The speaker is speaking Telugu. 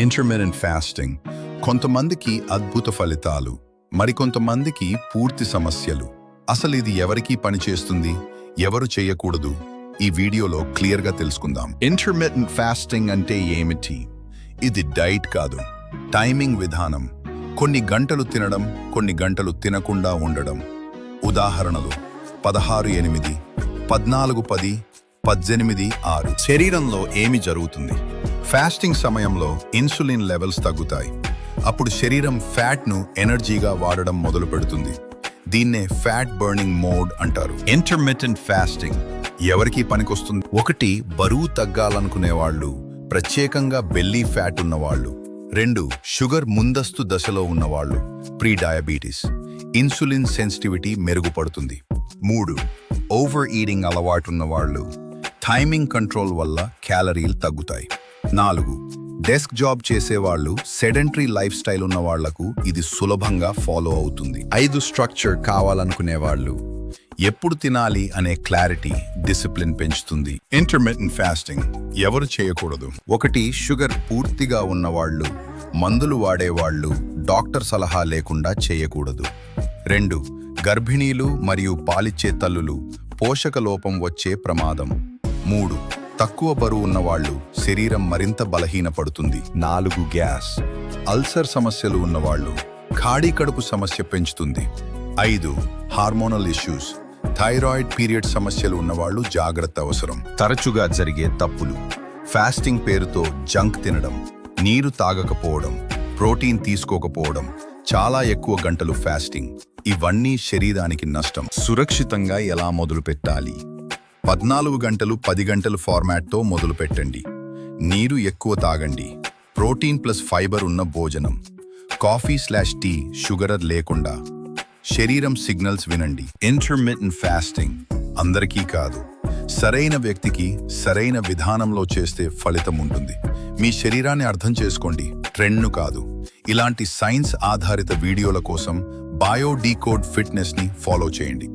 ఇంటర్మిటెంట్ ఫాస్టింగ్ కొంతమందికి అద్భుత ఫలితాలు, మరికొంతమందికి పూర్తి సమస్యలు. అసలు ఇది ఎవరికి పనిచేస్తుంది, ఎవరు చేయకూడదు, ఈ వీడియోలో క్లియర్గా తెలుసుకుందాం. ఇంటర్మిటెంట్ ఫాస్టింగ్ అంటే ఏమిటి? ఇది డైట్ కాదు, టైమింగ్ విధానం. కొన్ని గంటలు తినడం, కొన్ని గంటలు తినకుండా ఉండడం. ఉదాహరణలు 16-8, 14-10, 18-6. శరీరంలో ఏమి జరుగుతుంది? ఫాస్టింగ్ సమయంలో ఇన్సులిన్ లెవెల్స్ తగ్గుతాయి. అప్పుడు శరీరం ఫ్యాట్ను ఎనర్జీగా వాడడం మొదలు పెడుతుంది. దీన్నే ఫ్యాట్ బర్నింగ్ మోడ్ అంటారు. ఇంటర్మిటెంట్ ఫాస్టింగ్ ఎవరికి పనికొస్తుంది? 1. బరువు తగ్గాలనుకునే వాళ్ళు, ప్రత్యేకంగా బెల్లీ ఫ్యాట్ ఉన్నవాళ్ళు. 2. షుగర్ ముందస్తు దశలో ఉన్నవాళ్ళు, ప్రీ డయాబెటీస్, ఇన్సులిన్ సెన్సిటివిటీ మెరుగుపడుతుంది. 3. ఓవర్ ఈటింగ్ అలవాటున్నవాళ్ళు, టైమింగ్ కంట్రోల్ వల్ల క్యాలరీలు తగ్గుతాయి. 4. డెస్క్ జాబ్ చేసేవాళ్ళు, సెడెంటరీ లైఫ్ స్టైల్ ఉన్న వాళ్లకు ఇది సులభంగా ఫాలో అవుతుంది. 5. స్ట్రక్చర్ కావాలనుకునేవాళ్ళు, ఎప్పుడు తినాలి అనే క్లారిటీ, డిసిప్లిన్ పెంచుతుంది. ఇంటర్మిటెంట్ ఫాస్టింగ్ ఎవరు చేయకూడదు? 1. షుగర్ పూర్తిగా ఉన్నవాళ్ళు, మందులు వాడేవాళ్ళు, డాక్టర్ సలహా లేకుండా చేయకూడదు. 2. గర్భిణీలు మరియు పాలిచ్చే తల్లులు, పోషక లోపం వచ్చే ప్రమాదం. 3. తక్కువ బరువు ఉన్నవాళ్ళు, శరీరం మరింత బలహీనపడుతుంది. 4. గ్యాస్, అల్సర్ సమస్యలు ఉన్నవాళ్ళు, ఖాళీ కడుపు సమస్య పెంచుతుంది. 5. హార్మోనల్ ఇష్యూస్, థైరాయిడ్ పీరియడ్ సమస్యలు ఉన్నవాళ్ళు జాగ్రత్త అవసరం. తరచుగా జరిగే తప్పులు: ఫాస్టింగ్ పేరుతో జంక్ తినడం, నీరు తాగకపోవడం, ప్రోటీన్ తీసుకోకపోవడం, చాలా ఎక్కువ గంటలు ఫాస్టింగ్. ఇవన్నీ శరీరానికి నష్టం. సురక్షితంగా ఎలా మొదలు పెట్టాలి? 14 గంటలు 10 గంటలు ఫార్మాట్తో మొదలు పెట్టండి. నీరు ఎక్కువ తాగండి. ప్రోటీన్ ప్లస్ ఫైబర్ ఉన్న భోజనం. కాఫీ/టీ షుగర్ లేకుండా. శరీరం సిగ్నల్స్ వినండి. ఇంటర్మిటెంట్ ఫాస్టింగ్ అందరికీ కాదు, సరైన వ్యక్తికి సరైన విధానంలో చేస్తే ఫలితం ఉంటుంది. మీ శరీరాన్ని అర్థం చేసుకోండి, ట్రెండ్ను కాదు. ఇలాంటి సైన్స్ ఆధారిత వీడియోల కోసం బయోడీకోడ్ ఫిట్నెస్ని ఫాలో చేయండి.